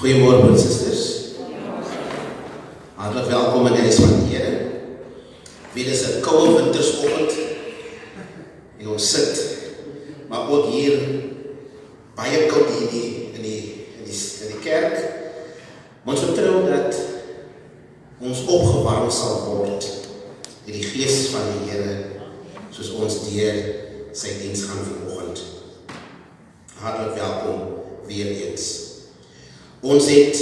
Goeiemôre broers en susters. Hartlik welkom in die huis van die Here. Dit is 'n koue wintersoggend en ons sit, maar ook hier baie koud hier in die kerk. Ons vertrou dat ons opgewarm sal word deur die Gees van die Here, soos ons deur sy diens gaan vanoggend. Hartlik welkom weer eens. Ons het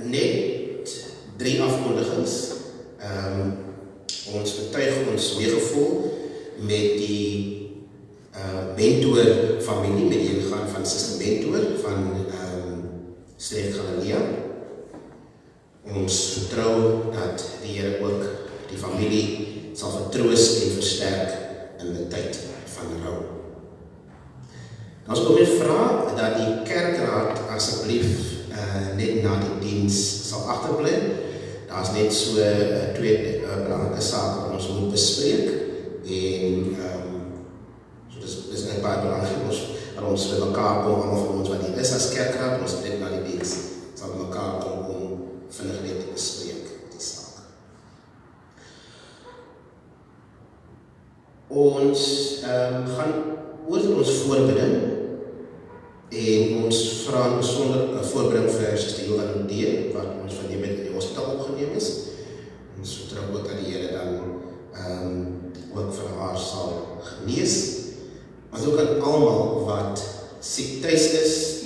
net 3 afkondigings. Ons betuig ons meegevoel met die mentor familie, met die ingaan van Suster Mentor van Streek Galilea. Ons vertrou dat die Here ook die familie sal vertroos en versterk in die tyd van rou. Ons wil weer vra dat die kerkraad asseblief net na die diens sal agterbly. Daar's net so 2 belangrike sake wat ons moet bespreek en so dis net baie belangrik ons met mekaar kom, almal van ons wat hier is as kerkraad, ons net na die diens sal met mekaar kom om vinnig net te bespreek die saak. Ons gaan oor ons voorbidding en ons vra 'n besonder voorbereiding vir Suster Johan D, wat ons van die met in die hospitaal opgeneem is. Ons vertrou ook dat die Here dan ook vir haar sal genees. Maar ook aan almal wat siek tuis is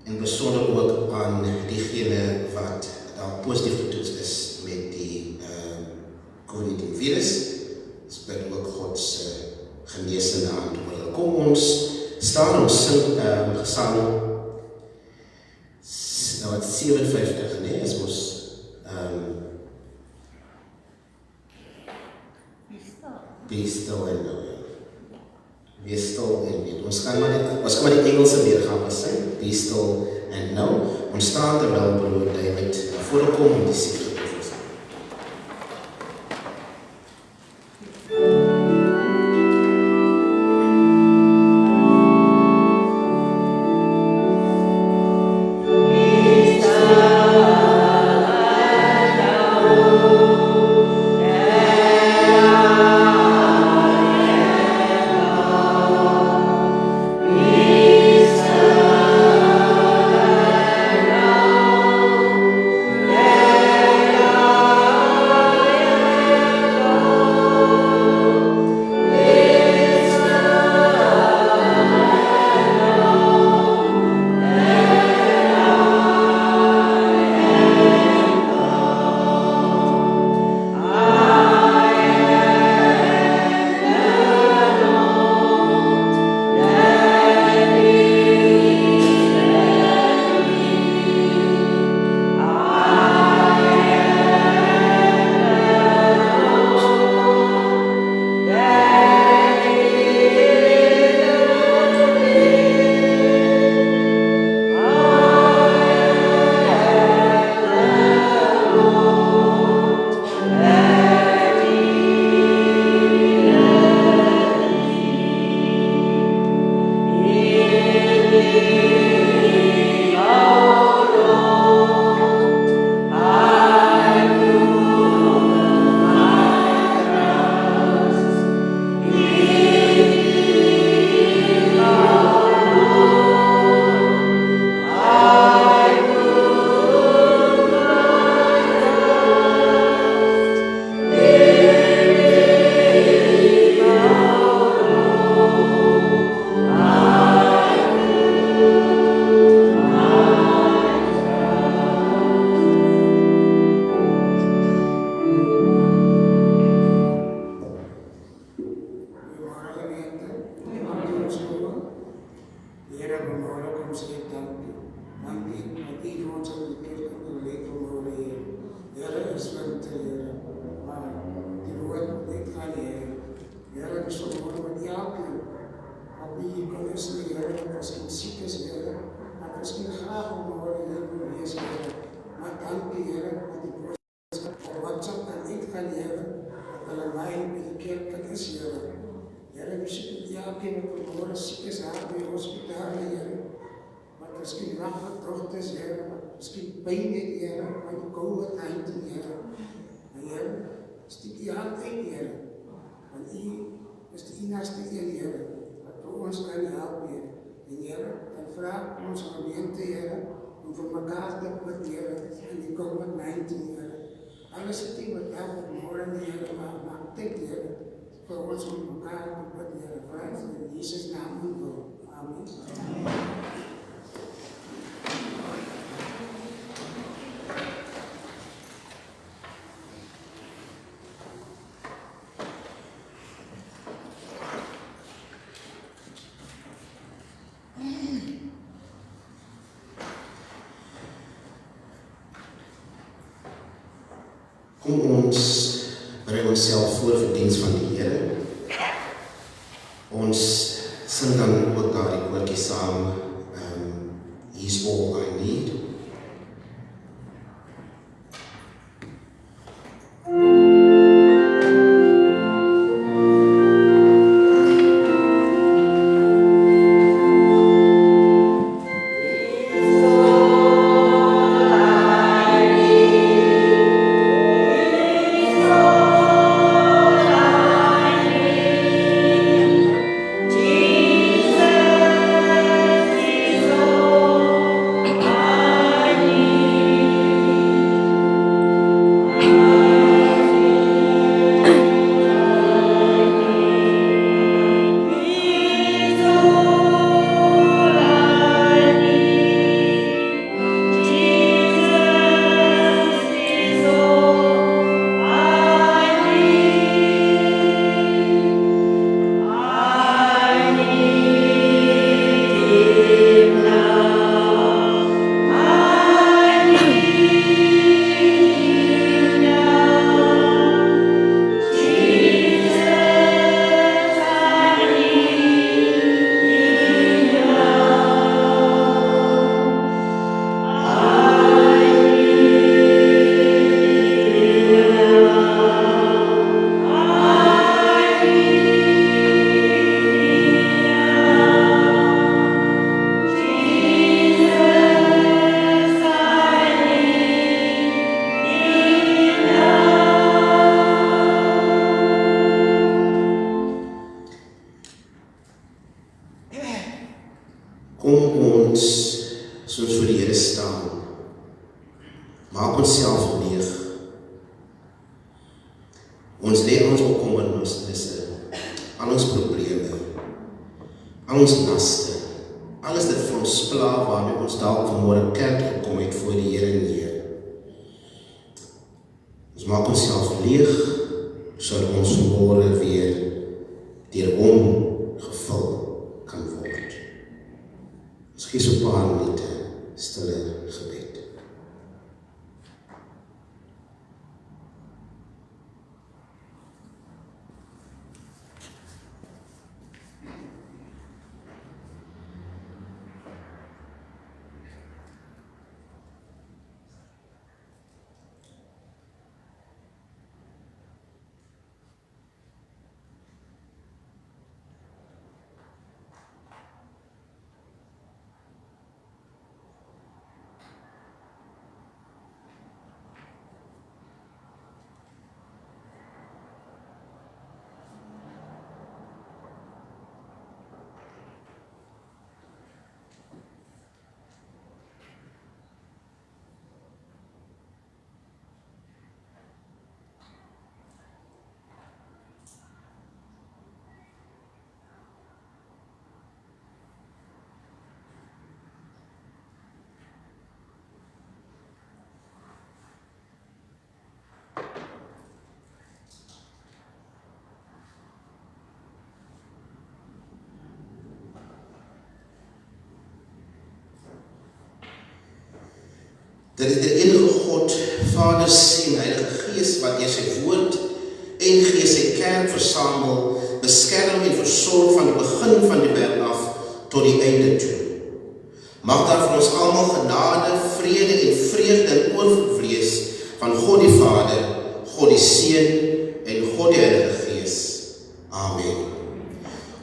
en besonder ook aan diegene wat daar positief getoets is met die COVID-19 virus. Ons bid ook God se genesende hand oor hulle. Kom ons staan ons sing gesang nou wat 57, nee, is ons Be still and know. Be still and know. Ons kan maar die Engelse weergawe sing. Be still and know. Ons staan terwyl broer David voorkom om die siek te versorg. Miskien wag wat dogters, Here, miskien pyn het, Here, van die COVID-19, Here. Here, steek U hand uit, Here, want U is die enigste een, Here, wat vir ons kan help, Here. En Here, dan vra ons gemeente, Here, om vir mekaar te bid, Here, in die COVID-19, Here. Alles het nie wat help op morgen, Here, maar tyd, Here, vir ons om mekaar te bid, Here, vra in Jesus' naam en wil. Amen. Kom ons bring onsself voor vir diens van die Here. Ons sing dan ook daardie koortjie saam, He's all I need. Kom ons, soos voor die Here staan, maak ons self leeg. Ons lê ons bekommernisse, al ons probleme, al ons laste, alles dit vir ons pla waarmee ons dalk vanmôre kerk gekom het voor die Here neer. Ons maak ons self leeg, sodat ons vanmôre weer deur hom gevul kan word. Ons gee so 'n paar minute stille gebed. Dit is die enige God, Vader, Seun, Heilige Gees, wat deur sy woord en gee sy kerk versamel, beskerm en versorg van die begin van die wêreld af tot die einde toe. Mag daar vir ons almal genade, vrede en vreugde en oorvloed wees van God die Vader, God die Seun en God die Heilige Gees. Amen.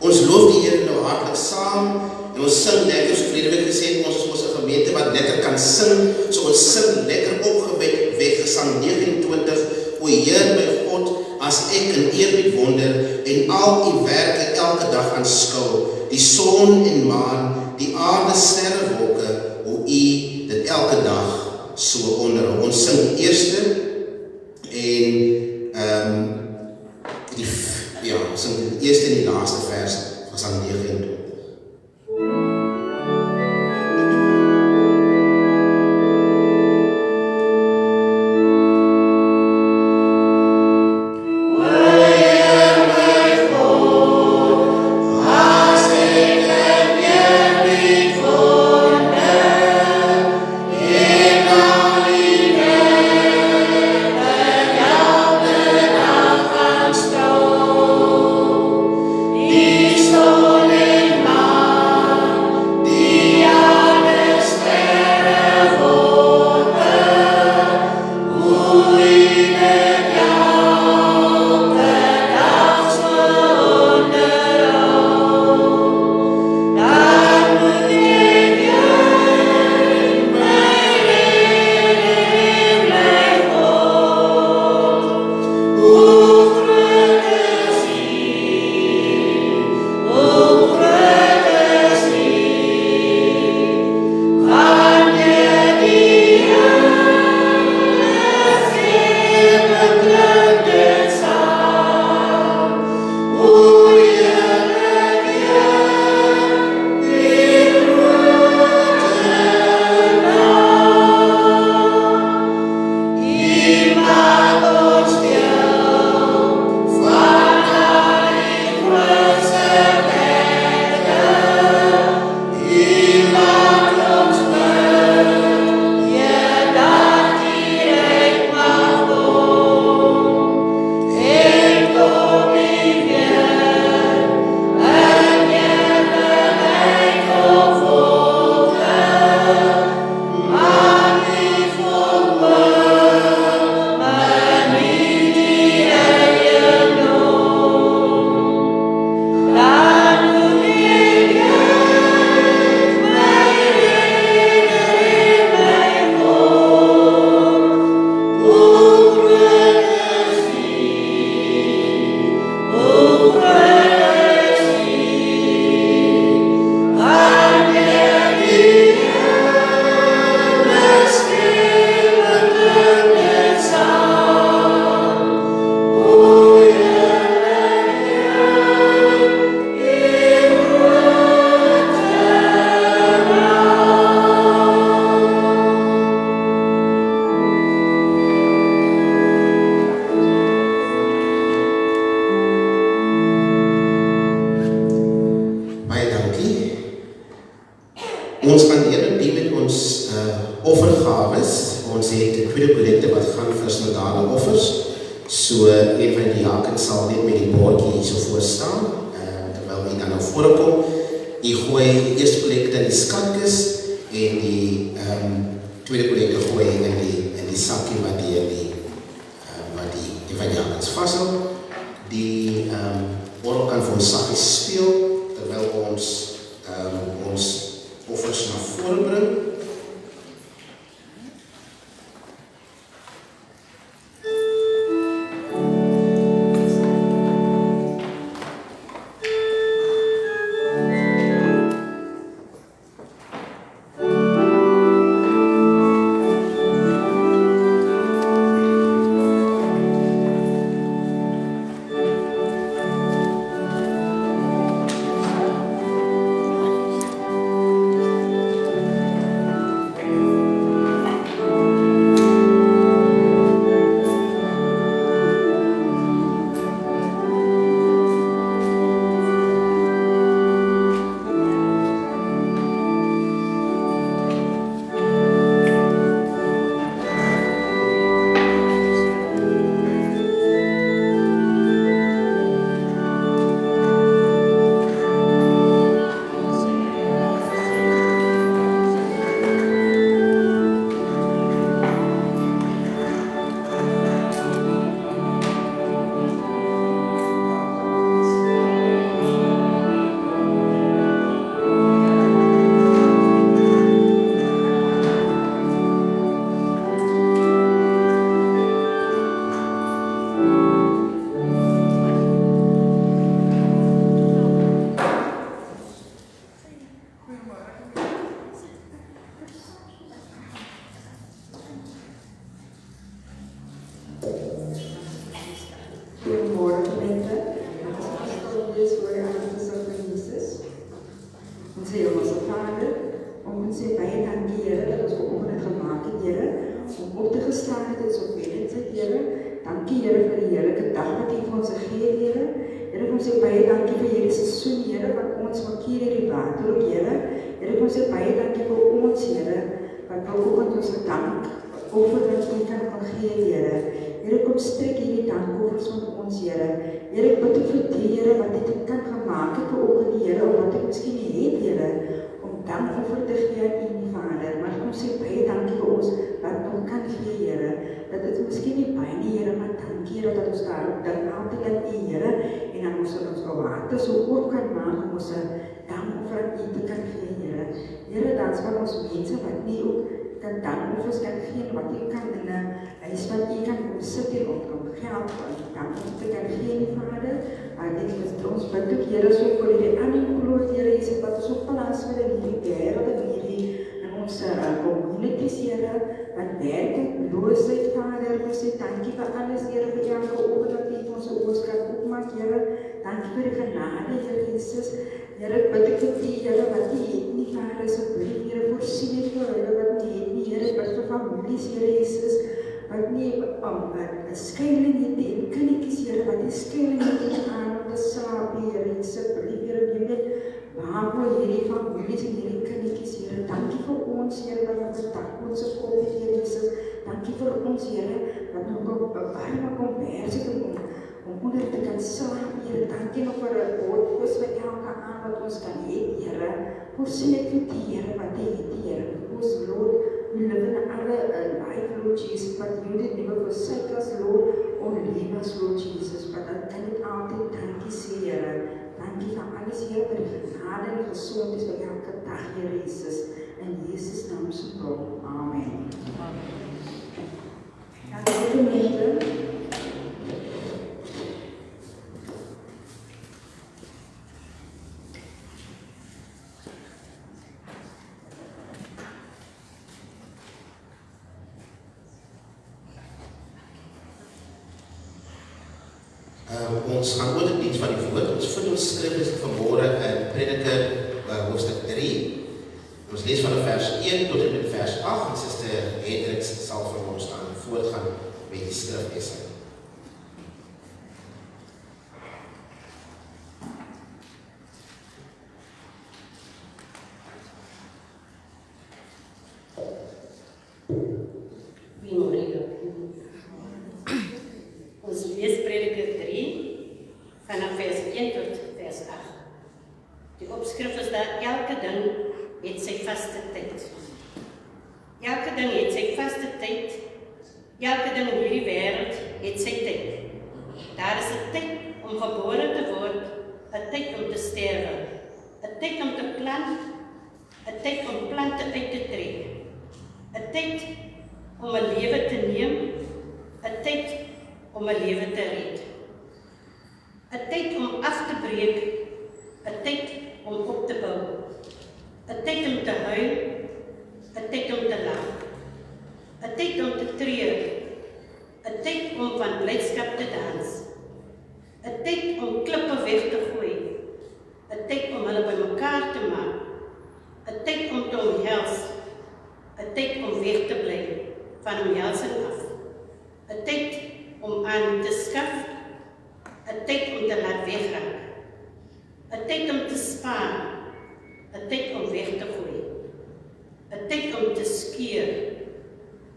Ons loof die Here nou hartlik saam en ons sing lekker, so verlede week gesê, ons is 'n gemeente wat lekker kan sing, so ons sing lekker opgewek Gesang 29, O Heer my God, as ek in eerbied wonder en al u werke elke dag aanskou, die son en maan, die aarde, sterrewolke, hoe u dit elke dag so onderhou. Ons sing die eerste en ons sing die eerste en die laaste vers, Gesang 29. Ons gaan eerder die met ons offergawes. Ons het die tweede kollekte wat gaan vir synodale offers. So een van die diakens sal net met die bordjie hier so voor staan, terwyl hy dan nou voorkom. Hy gooi die eerste kollekte in die skatkis en die tweede kollekte gooi in die sakkie wat die van die diakens vashou. Die orgel kan vir ons saggies speel terwyl ons offers na vore bring. baie dankie, Here, dat ons vanoggend het gemaak het, Here, om op te gestaan het in so velendheid, Here. Dankie, Here, vir die heerlike dag wat U vir ons gegee, Here. Here, ons sê baie dankie vir hierdie seisoen, Here, wat ons maak hier hierdie water op, Here. Here, ons sê baie dankie vir ons, Here, wat vanoggend ons gedank, offer wat U kan gee, Here. Here, kom strek hierdie dankoffers van ons, Here. Here, ek bid vir die, Here, wat dit kan gemaak het vanoggend, Here, of wat ek miskien nie het, Here, om dankoffer te gee aan U, Vader. Maar kom sê baie dankie vir ons, wat nog kan gee, Here. Dat dit miskien nie baie nie, Here, maar dankie, Here, dat ons daarop dink altyd aan U, Here, en dan ons water so oop kan maak om ons dankoffer aan U te kan gee, Here. Here, dan is van ons mense wat nie ook kan dankoffers kan gee, wat U kan in 'n huis wat U kan sit hier om geld dankoffer te kan gee, Vader. Dit is ons bid ook, Here, so vir die ander Here, Jesus, wat ons op plaas wil in hierdie wêreld en hierdie ons communities, Here, wat werkloosheid, Vader, ons sê dankie vir alles, Here, vir elke oor dat U ons oors kan opmaak, Here. Dankie vir die genade, Here Jesus. Here, ek bid ek vir die, Here, wat U het nie, Vader, asseblief, Here, voorsien het vir hulle wat nie het nie, Here, bid vir families, Here Jesus, wat nie 'n skuiling het nie, en kindertjies, Here, wat die skuiling het aan om te slaap, Here Jesus, asseblief, Here, neem dit waarvoor hierdie families en hierdie kindertjies, Here, dankie vir ons, Here, wat ons dag ons kop het, Here Jesus, dankie vir ons, Here, wat nog op warme kom werk het om onder te kan slaap, Here, dankie nog vir 'n bordkos vir elke aan wat ons kan hê, Here, voorsien ek vir die, Here, wat jy het, Here, ons Lord, we live in our life, Lord Jesus, but you did never forsake us, Lord, or leave us, Lord Jesus, but dan kan ek altyd dankie sê, Here, dankie vir alles, Here, vir die genade en gesondheid vir elke dag, Here Jesus, in Jesus naam se naam, amen. Dankie gemeente. Ons gaan oor die diens van die woord. Ons vind ons skrif is vanmôre in Prediker hoofstuk 3. Ons lees van vers 1 tot en met vers 8. En Suster Hendriks sal vir ons dan voortgaan met die skriflesing. Ons lees Prediker 3 vanaf vers 1 tot vers 8. Die opskrif is dat elke ding het sy vaste tyd. Elke ding het sy vaste tyd. Elke ding in hierdie wêreld het sy tyd. Daar is 'n tyd om gebore te word, 'n tyd om te sterwe, 'n tyd om te plant, 'n tyd om plante uit te trek, 'n tyd om 'n lewe te neem, 'n tyd om 'n lewe te red. 'n tyd om af te breek, 'n tyd om op te bou, 'n tyd om te huil, 'n tyd om te lag, 'n tyd om te treur, 'n tyd om van blydskap te dans, 'n tyd om klippe weg te gooi, 'n tyd om hulle bymekaar te maak, 'n tyd om te omhels, 'n tyd om weg te bly van omhelsing af, 'n tyd om aan te skaf, 'n tyd om te laat wegraak, 'n tyd om te spaar, 'n tyd om weg te gooi, 'n tyd om te skeer,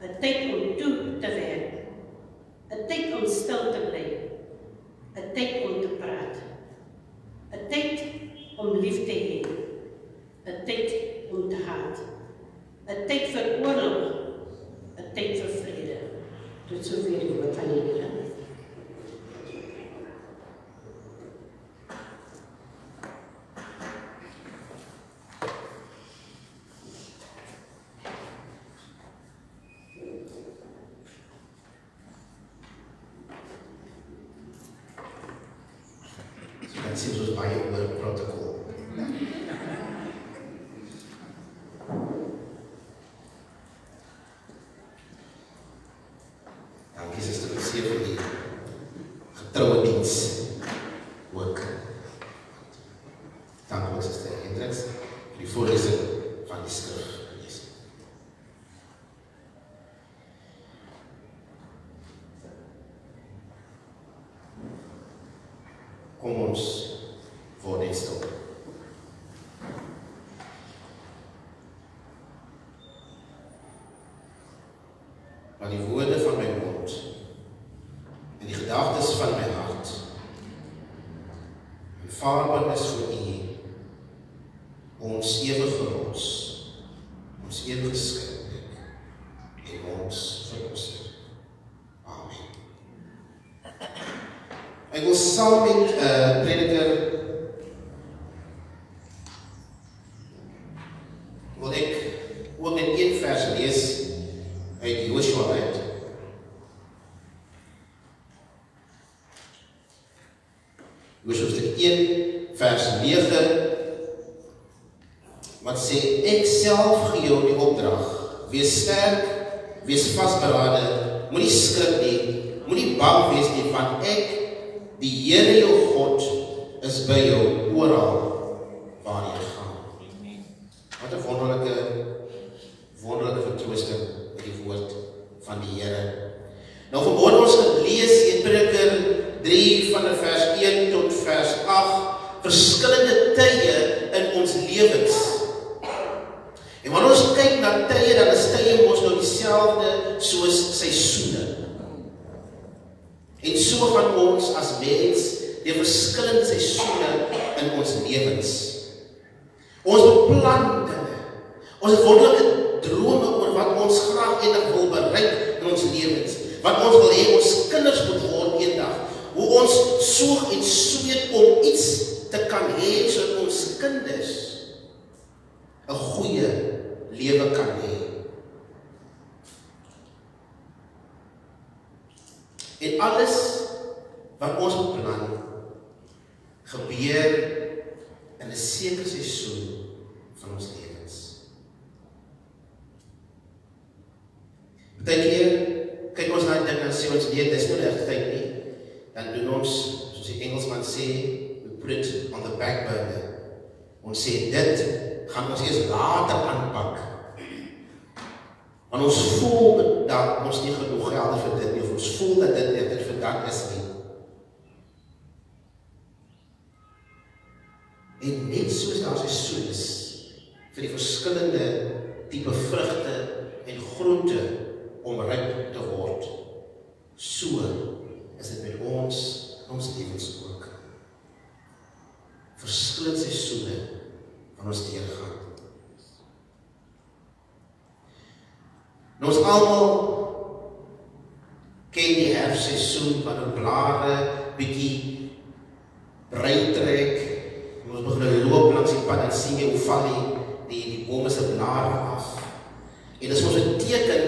'n tyd om toe te werk, 'n tyd om stil te bly, 'n tyd om te praat, 'n tyd om lief te hê, 'n tyd om te haat, 'n tyd vir oorlog, 'n tyd vir vrede. Tot sover die woord van die Here. So dan sien ons baie oor protokol. Dankie Suster Lucia vir die getroue diens ook. Dankie Suster Hendriks vir die voorlesing van die skrif. Kom ons word net stil. Maar die woorde van my mond en die gedagtes van my hart aanvaarbaar is vir U, ons ewige rots, ons ewige skryf en ons verlosser. Amen. Ek wil saam met prediker wil ek ook net een vers lees uit Joshua uit. Joshua stuk 1 vers 9 wat sê, ek self gee jou die opdrag, wees sterk, wees vasberade, moenie skrik nie, moenie bang wees nie, want ek, die Here jou God, is by jou oral waar jy gaan. Wat 'n wonderlike vertroosting met die woord van die Here. Nou vanmôre ons gelees in Prediker 3 van vers 1 tot vers 8, verskillende tye in ons lewens. En wanneer ons kyk na tye, dan is tye ons nou dieselfde soos seisoene. En so gaan ons as mens deur verskillende seisoene in ons lewens. Ons beplan dinge. Ons het wonderlike drome oor wat ons graag eendag wil bereik in ons lewens. Wat ons wil hê ons kinders moet word eendag. Hoe ons soeg en sweet om iets te kan hê sodat ons kinders 'n goeie lewe kan hê. En alles wat ons beplan gebeur in 'n sekere seisoen van ons lewens. Partykeer kyk ons na dinge en sê ons nee, dis nie regte tyd nie. Dan doen ons, soos die Engelsman sê, we put it on the back burner. Ons sê dit gaan ons eers later aanpak. Want ons voel dat ons nie genoeg geld het vir dit nie, of ons voel dat dit vir dat is nie. En net soos daar seisoen is vir die verskillende tipe vrugte en groente om ryp te word, so is dit met ons lewens ook. Verskillende seisoene van ons deurgaan. Nou ons almal ken die herfstseisoen wanneer blare bietjie brein trek. Ons begin loop langs die pad en sien jy hoe val die bome se blare af. En dit is ons 'n teken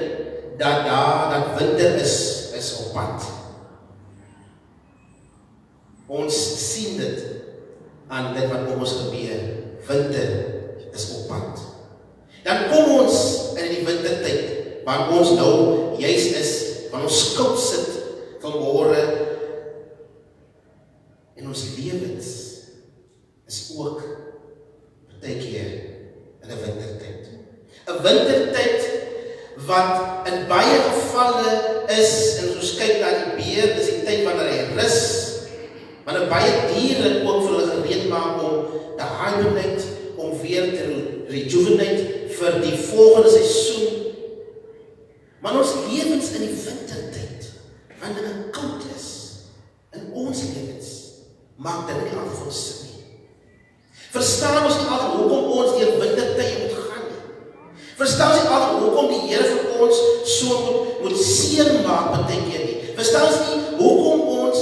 dat winter is op pad. Ons sien dit aan dit wat om ons gebeur. Winter is op pad. Dan kom ons in die wintertyd, waar ons nou juis is, waar ons koud sit vanmôre, en ons lewens is ook partykeer in 'n wintertyd. 'n Wintertyd wat in baie gevalle is, en as ons kyk na die beer, dis die tyd wanneer hy rus, wanneer baie diere ook vir hulle gereed maak om te hibernate, om weer te rejuvenate vir die volgende seisoen. Maar ons lewens in die wintertyd, wanneer dit koud is, in ons lewens, maak dit nie altyd vir ons sin nie. Verstaan ons nie altyd hoekom ons deur wintertye moet gaan nie. Verstaan ons nie altyd hoekom die Here vir ons so moet seer maak partykeer nie. Verstaan ons nie hoekom ons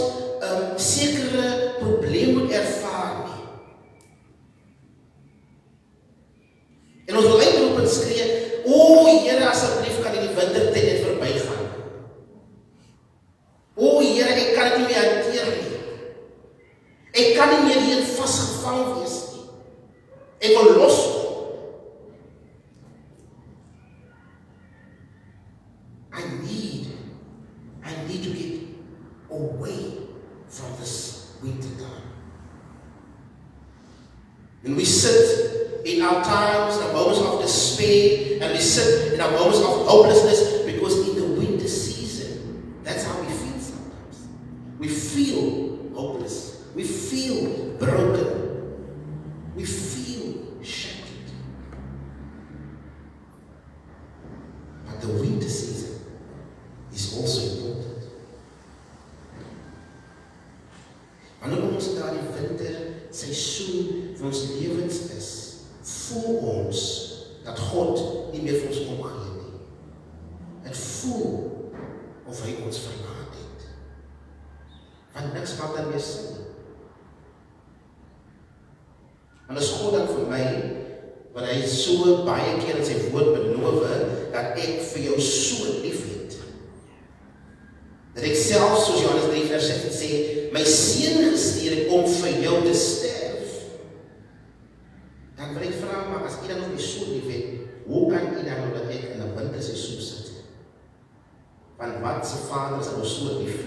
sekere probleme moet ervaar nie. En ons wil uitroep en skree, o Here, asseblief kan die wintertyd net verbygaan. O Here, ek kan dit nie meer hanteer nie. Ek kan nie meer hier vasgevang wees nie. Ek wil loskom. I need to get away from this winter time. And we sit in our times, in our moments of despair, and we sit in our moments of hopelessness, because in the winter season, that's how we feel sometimes. We feel hopeless. We feel lewens is, voel ons dat God nie meer vir ons omgee nie. Het voel of hy ons verlaat het. Want niks maak dan meer sin nie. En as God dan vir my, want hy so baie keer in sy woord beloof, dat ek vir jou so lief het, dat ek self, soos Johannes 3 vers 16 sê, my seun gestuur het om vir jou te sterf, dan wil ek vra, maar as jy dan nog nie so lief het, hoe kan jy dan dat ek in 'n winterseisoen sit? Want wat se vader is nou so lief,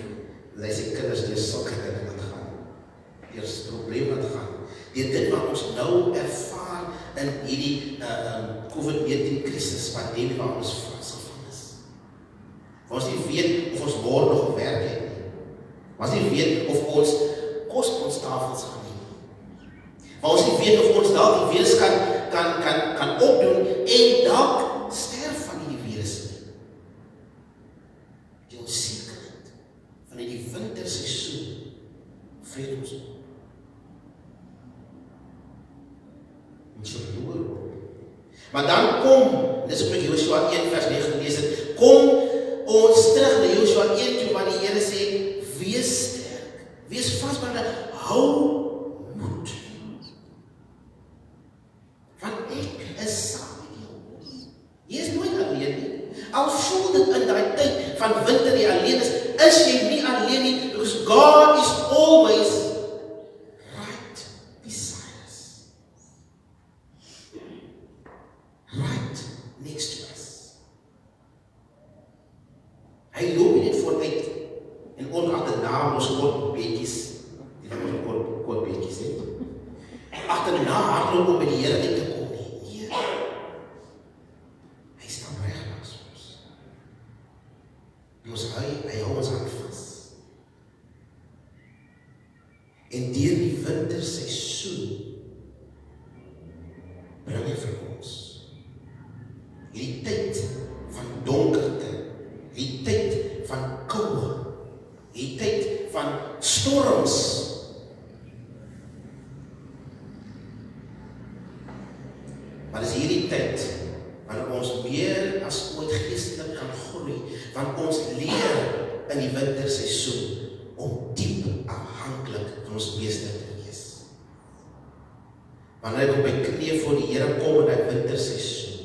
dat hy sy kinders deur sulke dinge laat gaan, deur probleme laat gaan, deur dit wat ons nou ervaar in hierdie COVID-19 krisis, pandemie waar ons vasgevang is. Waar ons nie weet of ons môre nog werk het nie. Waar ons nie weet of ons kos op ons tafels gaan nie. Waar ons nie weet of ons dalk die virus kan opdoen en dalk sterf van die virus nie. Die onsekerheid van die winterseisoen vreet ons op. Ons verloor op. Maar dan kom, dis ook met Joshua 1 vers 9 gelees het, kom ons terug na Joshua 1 toe, waar die Here sê, wees sterk, wees vasbare, hou moed. Want ek is saam met jou. Jy is nooit alleen nie. Al voel dit in die tyd van winter jy alleen is jy nie alleen nie, because God is always right beside us. Right next to us. Hy loop nie net vooruit en onagterna ons kort beetjies, die kort beetjies het. Agterna hardloop om by die Here uit te kom nie. Nee. Hy staan reg langs ons. Hy hou ons hand vas. En deur die winterseisoen bring hy vir ons hierdie tyd van donkerte, hierdie tyd van koue, hierdie tyd van storms. Maar dis hierdie tyd wanneer ons meer as ooit geestelik kan groei, want ons leer in die winterseisoen om diep afhanklik van ons Meester te wees. Wanneer ek op my knie voor die Here kom in die winterseisoen,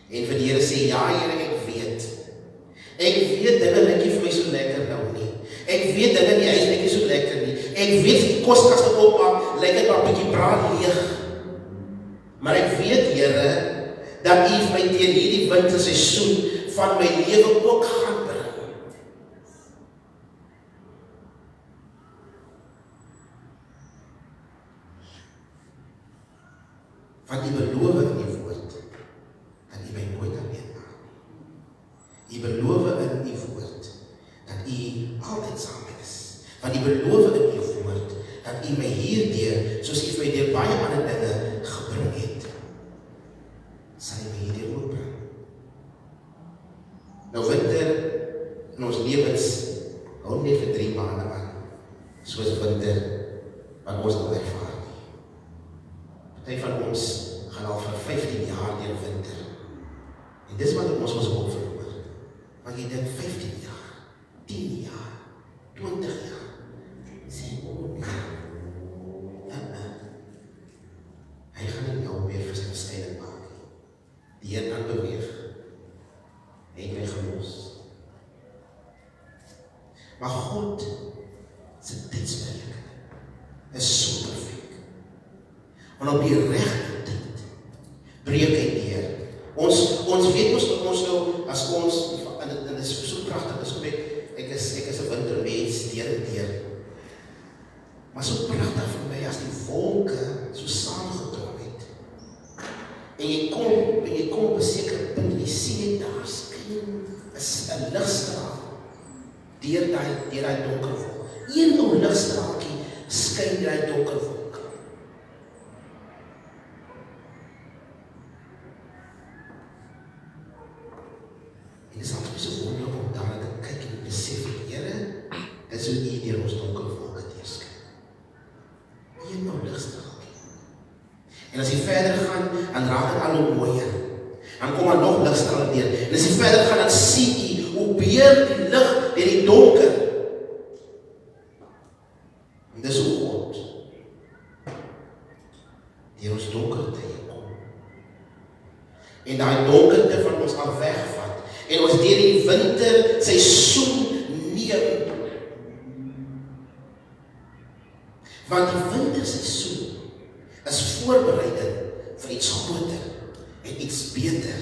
en vir die Here sê, ja Here, ek weet dinge lyk nie vir my so lekker nou nie. Ek weet dinge in die huis lyk nie so lekker nie. Ek weet die koskaste opmaak, lyk dit maar 'n bietjie braad leeg. Maar ek weet, Here, dat U my teen hierdie winterseisoen van my lewe ook gaan bring. Want U beloof in U woord dat U my nooit alleen laat nie. U beloof in U woord dat U altyd saam met is. Want U beloof in U woord dat U my hierdeur, soos U my deur baie ander dinge gebring het, sal U my hierdeur ook bring. Nou winter in ons lewens hou net vir 3 maande aan, soos winter wat ons nou ervaar nie. Party van ons gaan al vir 15 jaar deur winter. En dis wat ons ook verloor. Want jy dink 15 jaar, 10 jaar, 20 jaar, sê hy gaan nie nou weer vir sy besluit maak nie. Die Here kan beweeg. Hy het my gelos. Maar God se tydsperk is so perfek. Want op die regte tyd breek hy deur. Ons weet ons nou, as ons, en dit is so pragtig, is ek is 'n wintermens deur en deur. Maar so pragtig vir my as die wolke so saamgekom het. En jy kom op 'n sekere punt en jy sien daar skyn is 'n ligstraal deur daai donker wolk. Een ou ligstraaltjie skyn deur daai donker wolk. En dit is altyd so wonderlik om daar te kyk en besef, Here, dis hoe U deur ons donker wolke deurskyn. Een ou ligstraaltjie. kom daar nog ligstrale deur. En as jy verder gaan, dan sien jy hoe beheer die lig deur die donker. En dis hoe God deur ons donkerte kom. En daai donkerte van ons af wegvat. En ons deur die winter seisoen neem. Want die winterseisoen is voorbereiding vir iets groter en iets beter.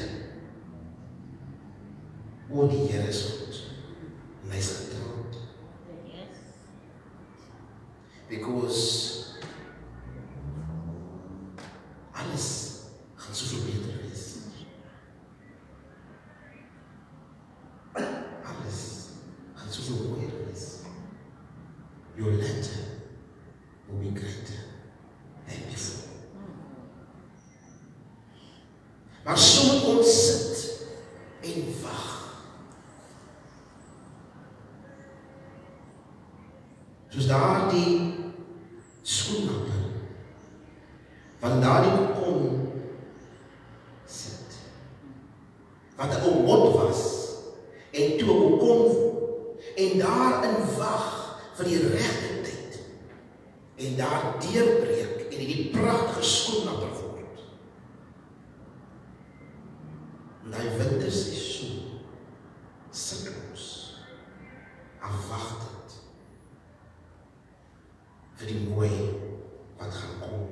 O, die Here is goed. En hy is getrou. Because alles gaan soveel beter wees. Alles gaan soveel mooier wees. Your latter will be greater than before. Maar so moet ons sit en wag. Soos daar die skoenlapper, want daar die kon sit, wat 'n omot was, en toe 'n kon, en daarin wag vir die regte tyd, en daar deurbreek, en die pragtige skoenlapper word. En die winterseisoen sit ons afwagtend vir die mooi wat gaan kom.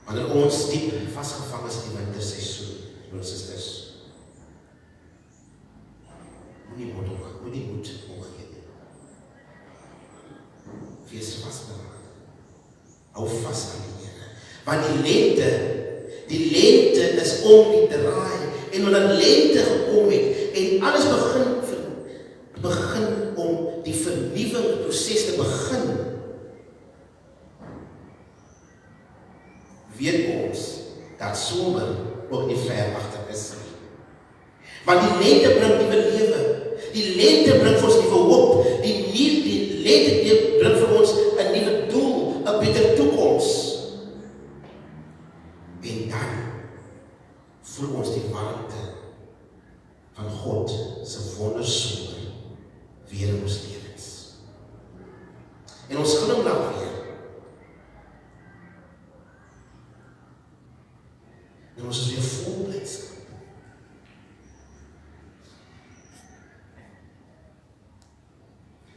Wanneer ons diep vasgevang is in die winterseisoen, broers en susters, moenie moed omgee nie. Wees vasberade. Hou vas aan die Here. Want die lente is om die draai. En wanneer lente gekom het, en alles begin om die vernuwing proses te begin, weet ons, dat somer ook nie ver agter is. Want die lente bring nuwe lewe, die lente bring vir ons nuwe hoop, die lente bring vir ons 'n nuwe doel, 'n beter toekoms. En dan voel ons die warmte van God se wondersomer weer in ons lewens. En ons glimlag weer. En ons is weer vol blydskap.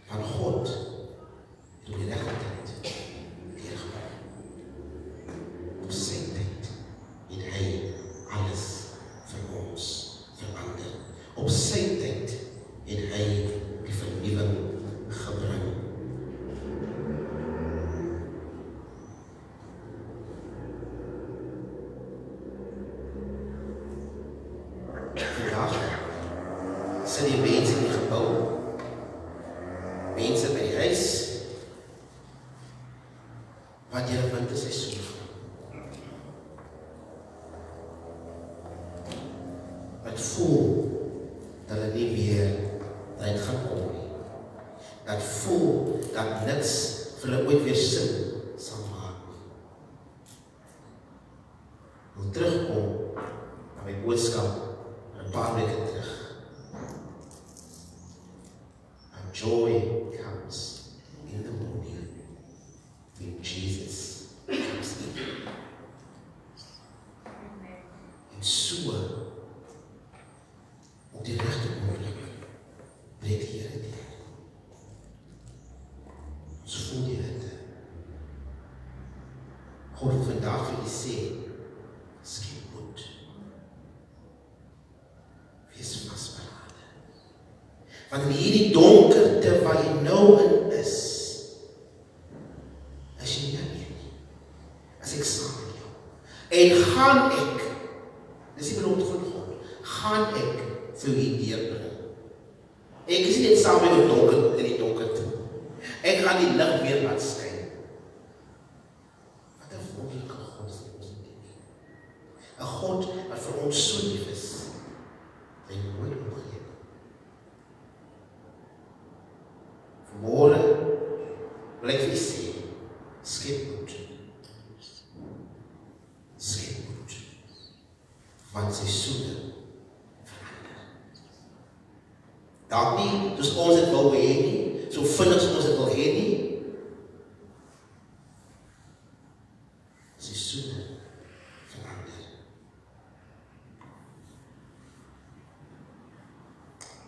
Van God het op die regte tyd deurgebring. Op sy tyd het hy alles vir ons verander. Op sy tyd het hy die vernuwing gebring. Vandag sit die mense in die gebou, mense by die huis, wat jy winterseisoen wat voel dat het nie weer uit gaan kom nie. Dat voel dat niks vir hulle ooit weer sin sal maak nie. Wil terugkom na my boodskap 'n paar weke terug. And joy comes in the morning when Jesus comes in. En so op die regte oomblik breek die Here deur. Ons voel die hitte. God wil vandag vir u sê, skep moed. Wees vasberade. Want in hierdie donkerte waar jy nou in is jy nie alleen nie. As ek saam met jou. En gaan ek, dis die belofte van God, gaan ek vir u deurbring. Ek is nie net saam met in die donkerte. Ek gaan die lig weer laat skyn. Wat 'n wonderlike God is ons dien. 'n God wat vir ons so lief is, en nooit omgee. Vanmôre wil ek vir u sê, skep moed. Skep moed. Want seisoene verander. Dalk nie, soos ons dit wil hê nie, so vinnig soos ons dit wil hê nie. Seisoene verander.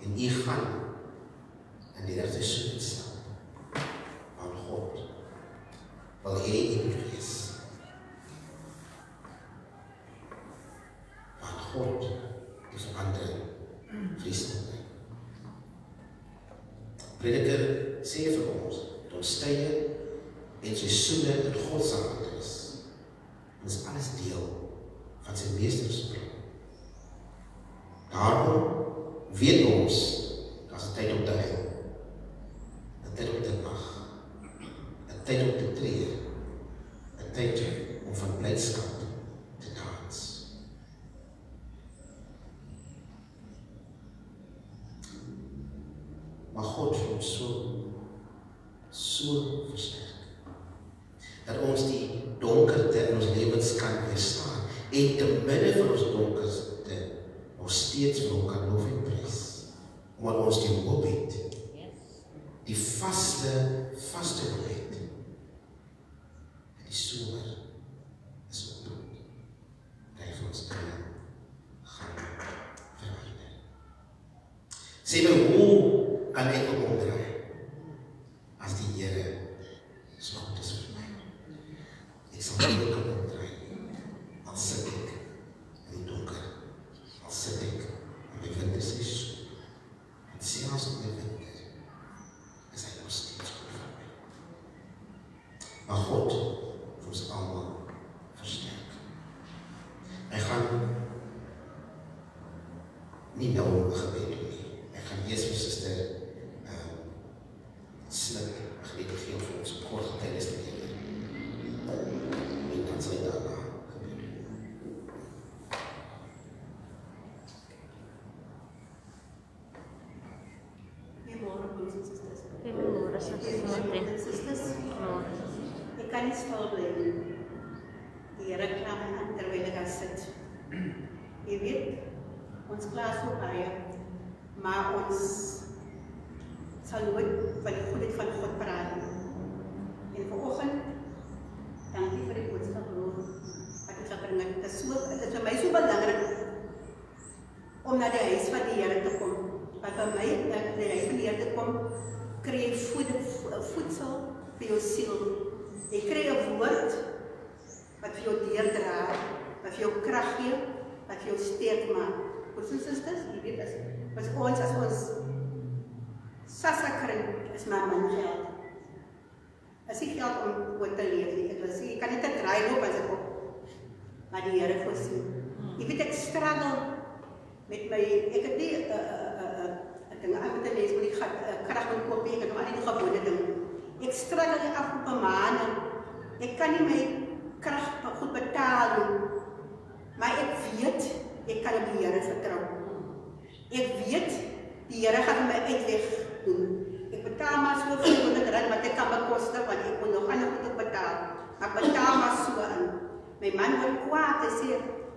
En u gaan in die regte seisoen stap. Aan God wil hê u moet wees. Aan God die verandering vreeslik. Prediker sê vir ons, dat ons tye en seisoene in God se hande is. Dit is alles deel van sy meestersplan. Daarom weet ons, dat is 'n tyd om te huil, 'n tyd om te lag, 'n tyd om te treur, 'n tyd om van blydskap te dans. Maar God vir ons so versterk, dat ons die donkerte in ons lewens kan weerstaan, en te midde van ons donkerte nog steeds vir hom kan loof en prys, omdat ons die hoop het, die vaste hoop het. Die somer is op, hy vir ons kan gaan verander. Sê my, hoe kan ek op omdraai, as die Here so goed is vir my? Ek sal nie kan omdraai, al sit ek in die donker, al sit ek in my winterseisoen, en selfs in my winter, is hy nog steeds goed vir my. Maar God vir ons allemaal versterk. Hy gaan nie nou gebed doen nie. Hy gaan eers vir Suster Smit gebed gee vir ons op kort tydens te leer. En dan sal hy daarna gebed doen. Goeiemôre broers en susters. Goeiemôre susters. Ek kan nie stil bly nie. Die Here kla my aan terwyl ek daar sit. Jy weet, ons kla so baie, maar ons sal nooit van die goedheid van God praat nie. En vanoggend, dankie vir die boodskap broer, wat ek gebring het. Dit is vir my so belangrik om na die huis van die Here te kom. Want vir my, na die huis van die Here te kom, kry jy voedsel vir jou siel. Jy kry 'n woord wat vir jou deurdra, wat vir jou krag gee, wat vir jou sterk maak. Broers en susters, jy weet, as ons sassa kry, is maar min geld. As nie geld om oor te leef nie. Ek wil sê, jy kan net 'n draai loop as ek op, maar die Here voorsien. Jy weet, ek struggle met my, ek het nie dinge aan met 'n mens moet die krag moet koop, ek het nog al die gewone ding. Ek struggle die afgelope maande. Ek kan nie my krag goed betaal nie, maar ek weet, ek kan op die Here vertrou. Ek weet, die Here gaan my uitweg doen. Ek betaal maar so R400 wat ek kan bekoste, want ek moet nog ander goed betaal. Maar ek betaal maar so in. My man word kwaad, hy sê,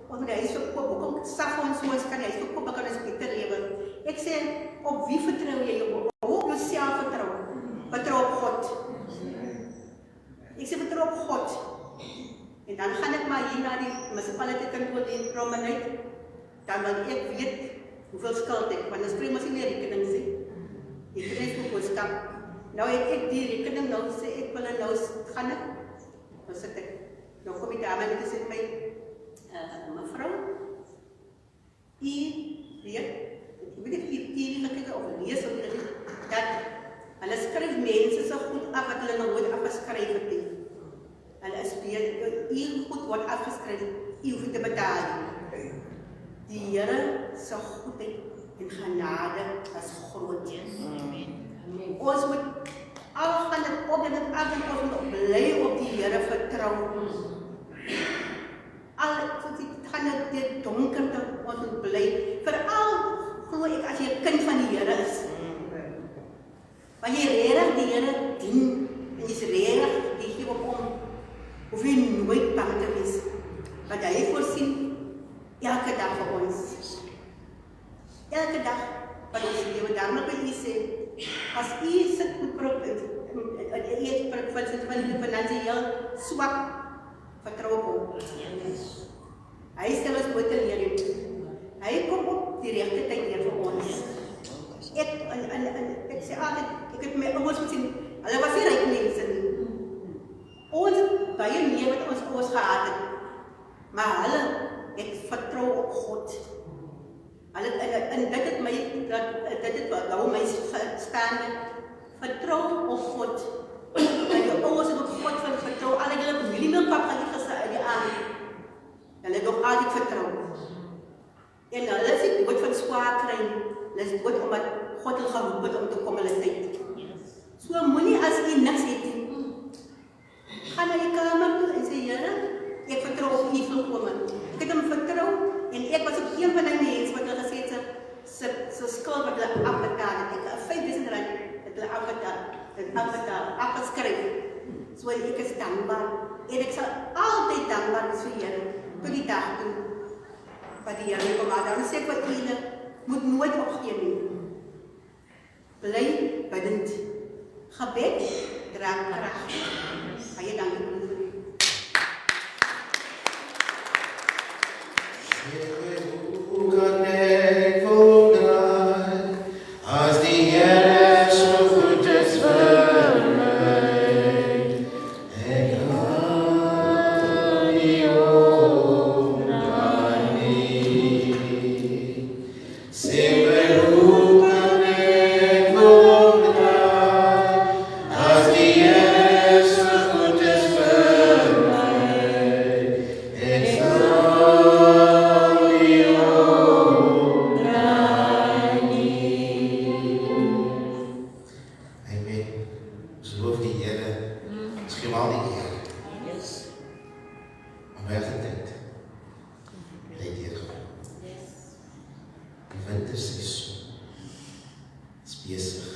ons moet die huis verkoop, hoekom sag ons so, ons kan die huis verkoop, ek kan ons beter lewe. Ek sê, op wie vertrou jy? Op jouself vertrou. Vertrou op God. Ek sê, vertrou op God. En dan gaan ek maar hier na die munisipaliteit kantoor in Promenade, dan wil ek weet hoeveel skuld ek, want dan spreek ons nie meer rekening sê. Ek kry so boodskap. Nou het ek die rekening, nou sê ek wil nou gaan ek, nou sit ek, nou kom die dame en sê my, mevrou, jy weet, ek weet nie gekyk of lees of nie, dat hulle skryf mense so goed af wat hulle nog nooit afgeskryf het nie. Hulle is jy goed word afgeskryf, jy hoef te betaal. Die Here se goedheid en genade is groot. Amen. Ons moet al gaan dit op en dit af en ons moet bly op die Here vertrou. Al gaan dit donkerte ons moet bly. Veral glo ek as jy 'n kind van die Here is. Want jy regtig die Here dien en jy's regtig Want hy voorsien elke dag vir ons. Elke dag van ons lewe. Daarom wil ek sê, as u sit met finansiëel swak, vertrou op hom. Hy stel ons nooit teleer. Hy kom op die regte tyd neer vir ons. Ek sê altyd, ek het my ouers gesien, hulle was nie ryk mense nie. Ons baie meer wat ons ouers gehad het, maar hulle het vertrou op God. En dit het my, dit het wou my staande, vertrou op God. En jou ouers het ook God van vertrou, al het hulle familiemilpap gaan nie gesê uit die aand. Hulle het ook altyd vertrou. En hulle is nie dood van swaar kry, hulle is dood omdat God hulle geroep het om te kom hulle tyd. So moenie as jy niks het nie, gaan na die kamer toe en sê, Here, ek vertrou op u volkome. Ek het hom vertrou en ek was op een van die mense wat hulle gesê het, sy skuld wat hulle afbetaal het. Ek het 5.000 rand het hulle afgeskryf. So ek is dankbaar. En ek sal altyd dankbaar wees vir Here, tot die dag toe, wat die Here kom aan. Dan sê ek wat julle moet nooit opgee nie. Bly bidend. Gebed dra krag. Baie dankie vir u. As die Here so goed is vir my, ek kan nie omdraai nie. Sê my, hoe kan ek omdraai, as die Here so goed is vir my, ek sal nie omdraai nie. Amen. Ons loof die Here. Ons gee hom al die eer. Maar weggetyd. Hy het deurgegaan. Die winterseisoen is besig.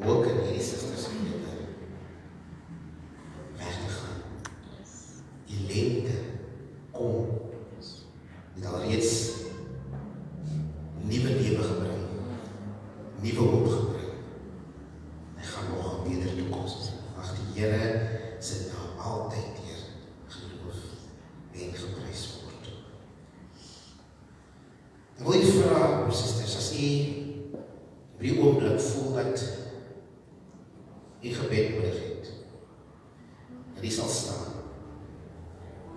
Ook in hierdie susters en lewe weg te gaan. Die lente kom. Het alreeds nuwe lewe gebring. Nuwe hoop gebring. Hy gaan nog 'n beter toekoms. Ag, die Here sit daar altyd deur geloof en geprys word. Dan wil ek vra, susters, as u op die oomblik voel dat u gebed nodig het, dat u sal staan.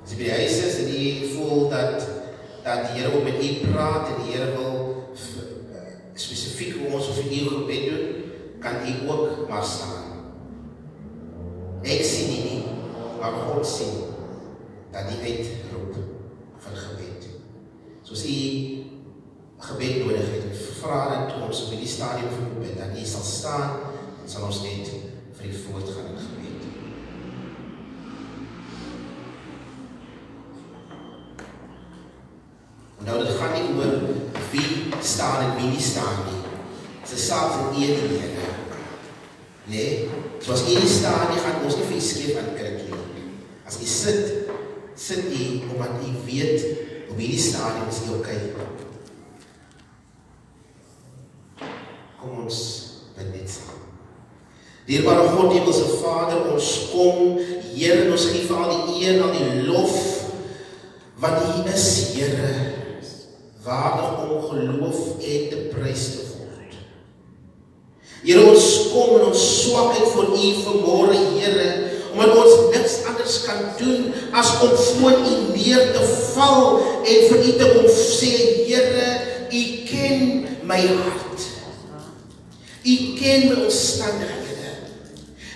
As u by die huis is en u voel dat die Here ook met u praat en die Here wil spesifiek vir ons of vir u gebed doen, kan u ook maar staan. Ek sien nie, maar God sien dat die uitroep van gebed. Soos u gebed nodig het, vra dat ons op die stadium van gebed, dat u sal staan, en sal ons net vir u voortgaan in gebed. Nou, dit gaan nie oor wie staan en wie nie staan nie. Dit is 'n saak van eer en Here. Nee, soos u nie staan nie, gaan ons nie vir u skeef aankyk nie. As u sit u omdat u weet op hierdie stadium is u okay. Kom ons bid net saam. Dierbare God, Hemelse Vader, ons kom, Here, en ons gee vir al die eer en al die lof, wat u is, Here, waardig om geloof en te prys te word. Here, ons kom in ons swakheid voor u vanmôre, Here, omdat ons niks anders kan doen as om voor u neer te val en vir u te kom sê, Here, u ken my hart. U ken my omstandighede.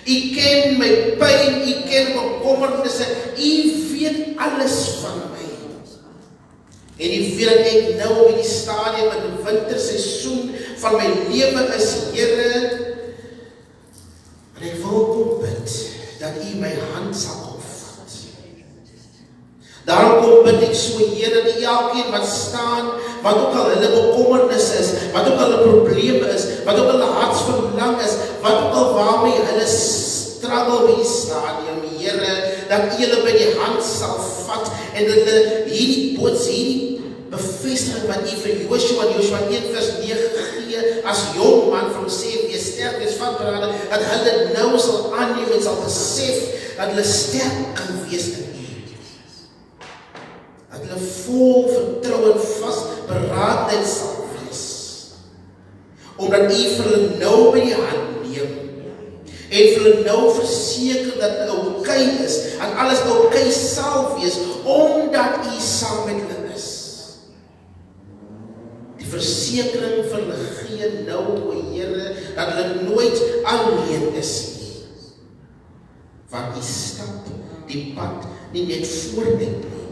U ken my pyn, u ken my bekommernisse. U weet alles van my. En u weet dat ek nou op die stadium in die winterseisoen van my lewe is, Here. En ek wil kom bid dat u my hand sal opvat. Daarom kom bid ek so, Here, dat elkeen wat staan, wat ook al hulle bekommernis is, wat ook al hulle probleme is, wat ook al hulle hartsverlang is, wat ook al waarmee hulle struggle by die stadium, Here, dat U hulle by die hand sal vat en hulle hierdie bevestiging wat U vir Joshua 1:9 gegee as jong man van sê, wees sterk, wees vatberaden, dat hulle nou sal aanneem en sal besef dat hulle sterk kan wees in U. Dat hulle vol vertroue en vasberadenheid sal wees. Omdat U vir hulle nou by die hand neem en vir hulle nou verseker dat hulle oukei is en alles oukei sal wees omdat U saam met hulle is. Die versekering vir hulle gee nou, o Here, dat hulle nooit alleen is nie. Want U stap die pad nie net voor net nie,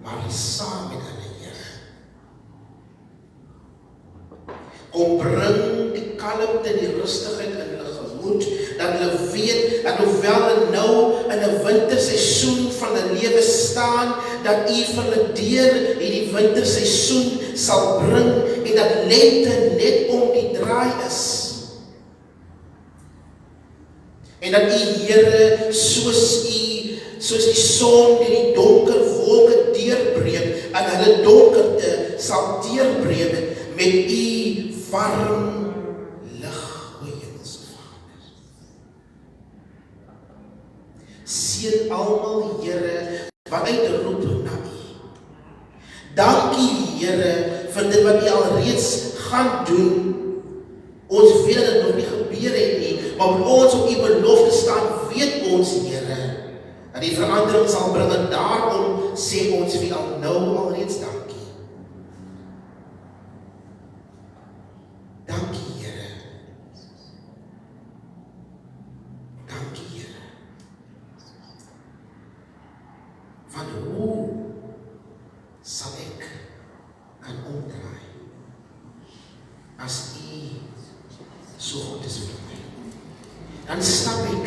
maar saam met hulle, Here. Kom bring die kalmte en die rustigheid in hulle gemoed, dat hulle weet, dat hoewel hulle nou in 'n winterseisoen van hulle lewe staan, dat U vir hulle deur hierdie winterseisoen sal bring, en dat lente net om die draai is. En dat U, Here, soos die son deur die donker wolke deurbreek, en hulle donkerte sal deurbreek met U warm lig, o Hemelse Vader. Seën almal, Here, wat uitroep na U. Dankie, Here, vir dit wat U alreeds gaan doen. Ons weet dat dit nog nie gebeur het nie, maar op ons op U belofte staan, weet ons, Here, dat die verandering sal bring, en daarom sê ons vir al nou alreeds dankie. Dankie, Here. Dankie, Here. Want hoe sal ek kan omdraai as U so goed is vir my? Dan stap ek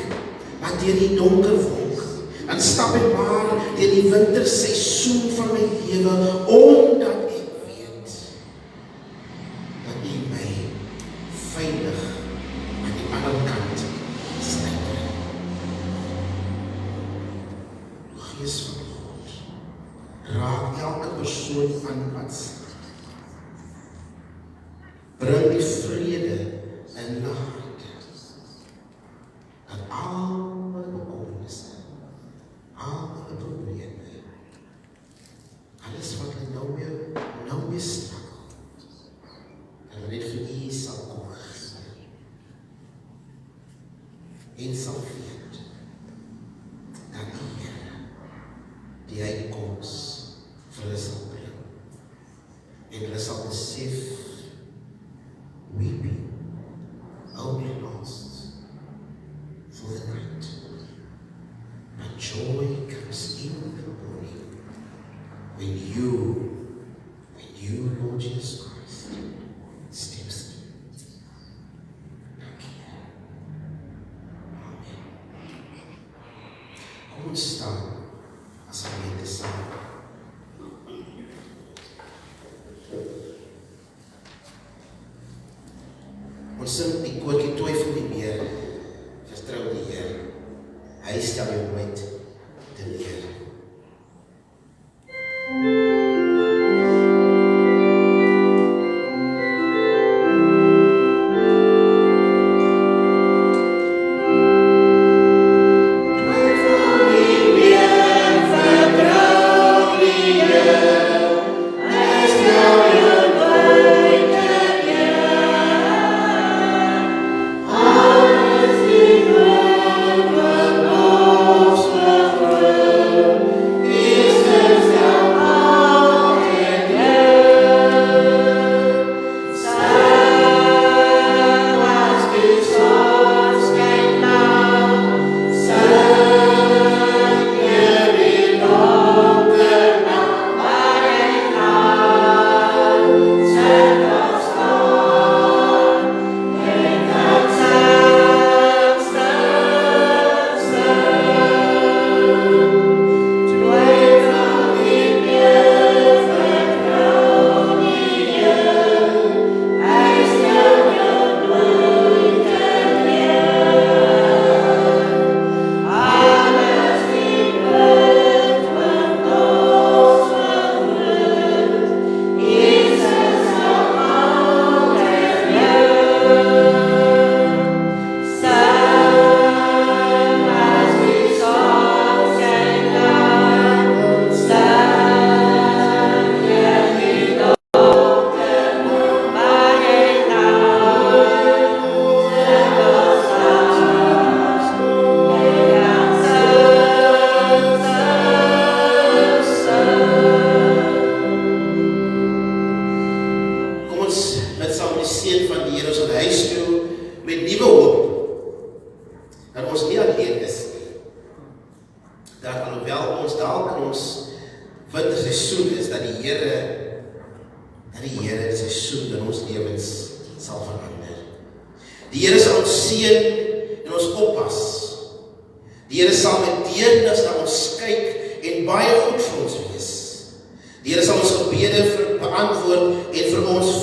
maar deur die donker wolk, dan stap ek maar deur die winterseisoen van my lewe, omdat ek weet dat U my veilig aan die ander kant sal bring. Gees van God, raak elke persoon aan wat sit. Bring die vrede in hulle harte, dat al hulle bekommernisse, al hulle probleme, alles wat hulle nou weer struggle, dat hulle net vir U sal kom gee, en sal weet, dat U, Here, die uitkoms vir hulle sal bring, en hulle sal besef, weeping only lasts for the night, but joy comes in the morning when you, Lord Jesus Christ, steps in. Dank U. Amen. Kom ons staan as gemeente saam. Ons sing die koortjie twyfel nie meer, vertrou die Heer, hy stel jou nooit teleur. Alles die Welt wat ons dat ons nie alleen is nie. Dat alhoewel ons dalk in ons winterseisoen is, dat die Here die seisoen in ons lewens sal verander. Die Here sal ons seën en ons oppas. Die Here sal met deernis na ons kyk en baie goed vir ons wees. Die Here sal ons gebede beantwoord en vir ons